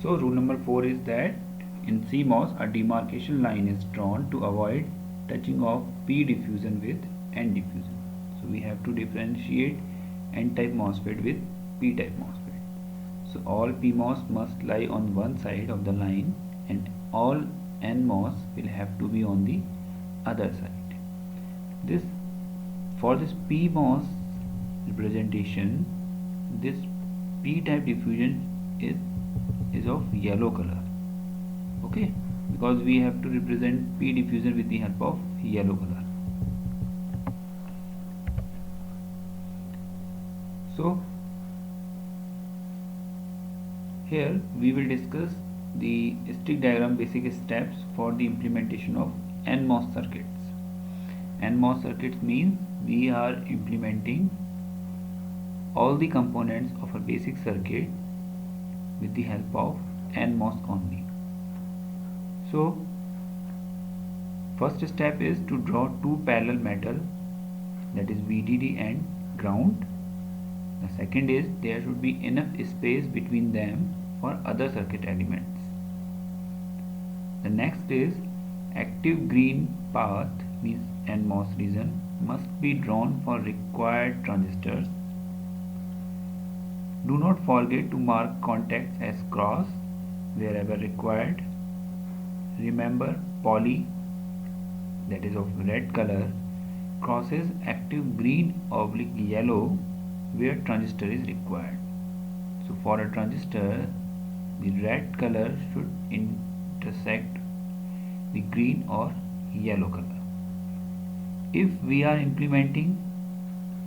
So rule number 4 is that in CMOS a demarcation line is drawn to avoid touching of P diffusion with N diffusion. So we have to differentiate N-type MOSFET with P-type MOSFET. So all PMOS must lie on one side of the line and all NMOS will have to be on the other side. For this PMOS representation, this P-type diffusion is of yellow color. Okay, because we have to represent P diffusion with the help of yellow color. So here we will discuss the stick diagram basic steps for the implementation of NMOS circuits. NMOS circuits means we are implementing all the components of a basic circuit with the help of NMOS only. So first step is to draw two parallel metal, that is VDD and ground. The second is there should be enough space between them for other circuit elements. The next is active green path, means NMOS region, must be drawn for required transistors. Do not forget to mark contacts as cross wherever required. Remember, poly, that is of red color, crosses active green / yellow where transistor is required. So for a transistor, the red color should intersect the green or yellow color. If we are implementing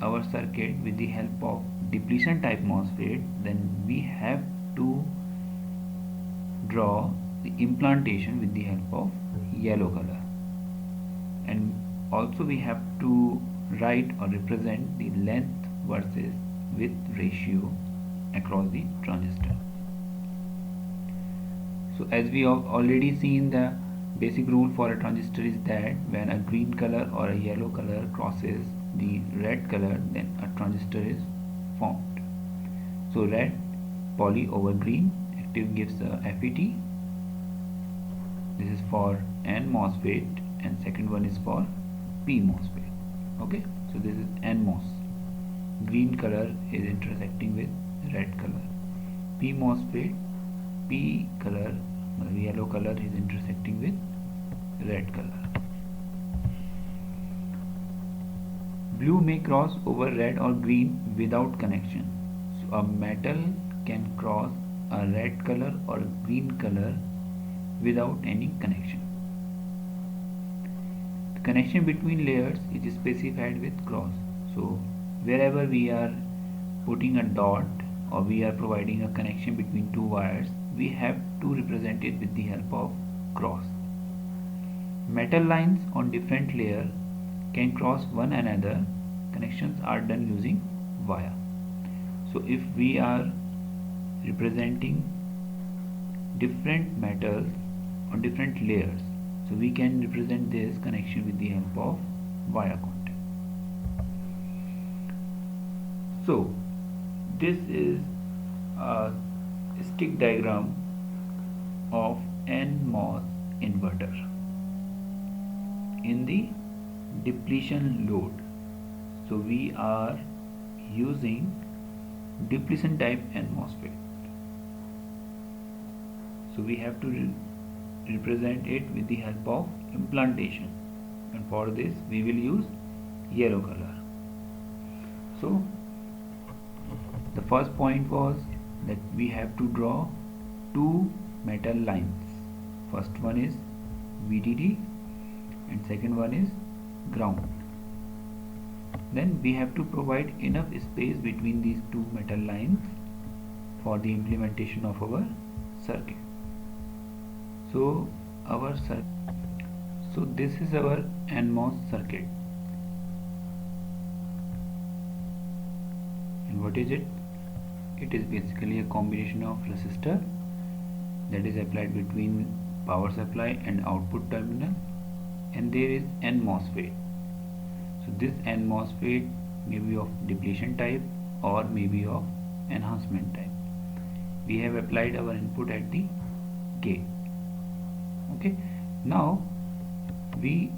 our circuit with the help of depletion type MOSFET, then we have to draw the implantation with the help of yellow color, and also we have to write or represent the length versus width ratio across the transistor. So as we have already seen, the basic rule for a transistor is that when a green color or a yellow color crosses the red color, then a transistor is formed. So red, poly over green, active gives a FET. This is for N MOSFET and second one is for P MOSFET. Okay, so this is NMOS. Green color is intersecting with red color. P MOSFET, P color, yellow color is intersecting with red color. Blue may cross over red or green without connection. So a metal can cross a red color or a green color without any connection. The connection between layers is specified with cross. So wherever we are putting a dot or we are providing a connection between two wires, we have to represent it with the help of cross. Metal lines on different layers can cross one another. Connections are done using via. So if we are representing different metals on different layers, so we can represent this connection with the help of via contact. So this is a stick diagram of NMOS inverter in the depletion load. So we are using depletion type NMOSFET. So we have to represent it with the help of implantation, and for this we will use yellow color. So the first point was that we have to draw two metal lines. First one is VDD and second one is ground. Then we have to provide enough space between these two metal lines for the implementation of our circuit. So this is our NMOS circuit. And what is it? It is basically a combination of resistor that is applied between power supply and output terminal, and there is N MOSFET. So this N MOSFET may be of depletion type or may be of enhancement type. we have applied our input at the gate. Okay, now the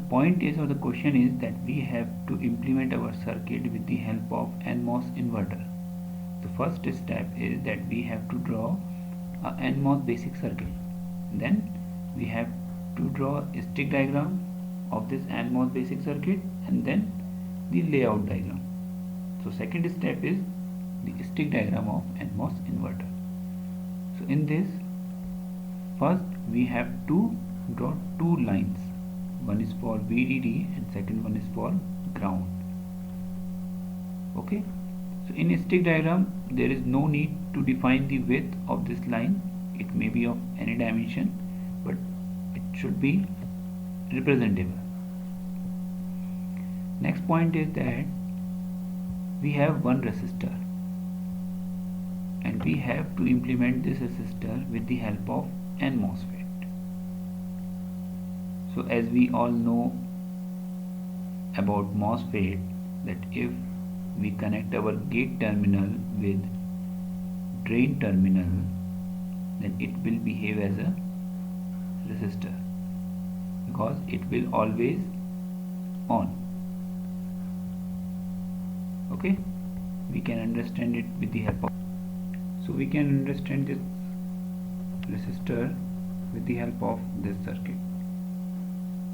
point is, or the question is, that we have to implement our circuit with the help of NMOS inverter. The first step is that we have to draw a NMOS basic circuit. Then we have to draw a stick diagram of this NMOS basic circuit, and then the layout diagram. So second step is the stick diagram of NMOS inverter. So in this, first we have to draw two lines. One is for VDD and second one is for ground. Okay, so in a stick diagram there is no need to define the width of this line. It may be of any dimension, but it should be representable. Next point is that we have one resistor, and we have to implement this resistor with the help of n MOSFET. So as we all know about MOSFET, that if we connect our gate terminal with drain terminal, then it will behave as a resistor, because it will always on. Okay, we can understand it with the help of, so we can understand this resistor with the help of this circuit.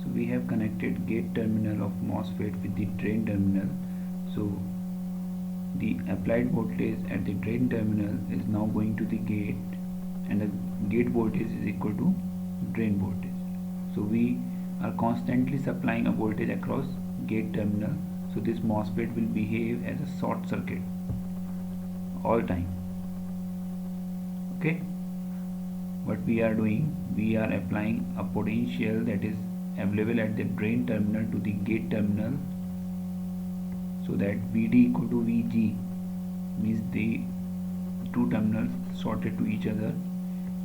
So we have connected gate terminal of MOSFET with the drain terminal. So the applied voltage at the drain terminal is now going to the gate, and the gate voltage is equal to drain voltage. So we are constantly supplying a voltage across gate terminal. So this MOSFET will behave as a short circuit all time. Okay, what we are doing, we are applying a potential that is available at the drain terminal to the gate terminal, so that VD equal to VG means the two terminals shorted to each other,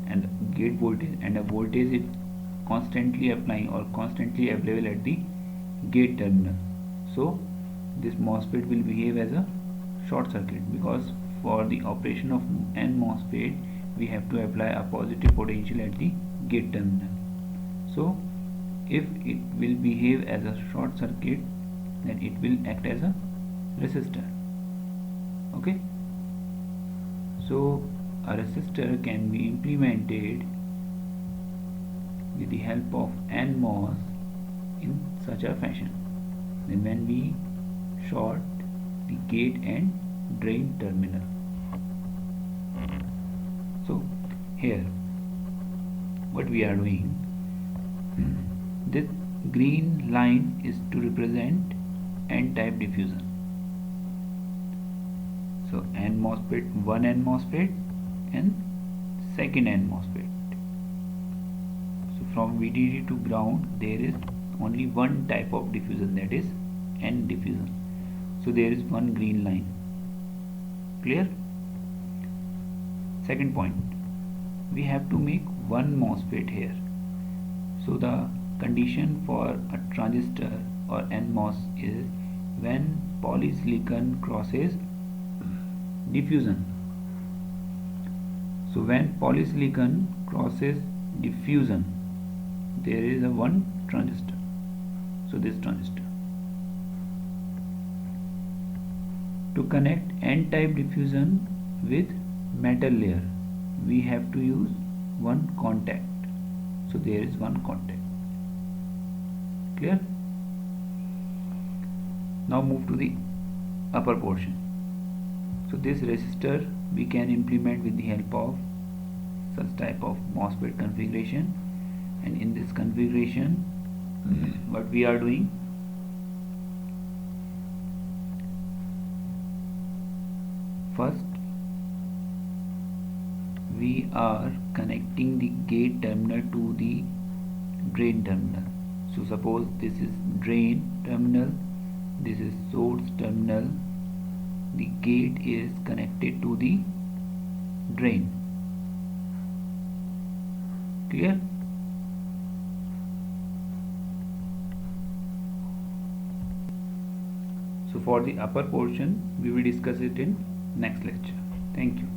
and gate voltage and a voltage is constantly applying or constantly available at the gate terminal. So this MOSFET will behave as a short circuit, because for the operation of n MOSFET we have to apply a positive potential at the gate terminal. So if it will behave as a short circuit, then it will act as a resistor. Okay, so a resistor can be implemented with the help of NMOS in such a fashion. Then when we short the gate and drain terminal, so here what we are doing, this green line is to represent n-type diffusion. So n MOSFET, one n MOSFET and second n MOSFET. So from VDD to ground there is only one type of diffusion, that is n diffusion. So there is one green line. Clear? Second point, we have to make one MOSFET here. So the condition for a transistor or NMOS is when polysilicon crosses diffusion. So when polysilicon crosses diffusion, there is a one transistor. So this transistor. To connect n-type diffusion with metal layer, we have to use one contact. So there is one contact. Clear? Now move to the upper portion. So this resistor we can implement with the help of such type of MOSFET configuration, and in this configuration what we are doing, first we are connecting the gate terminal to the drain terminal. So suppose this is drain terminal, this is source terminal, the gate is connected to the drain. Clear? So for the upper portion we will discuss it in next lecture. Thank you.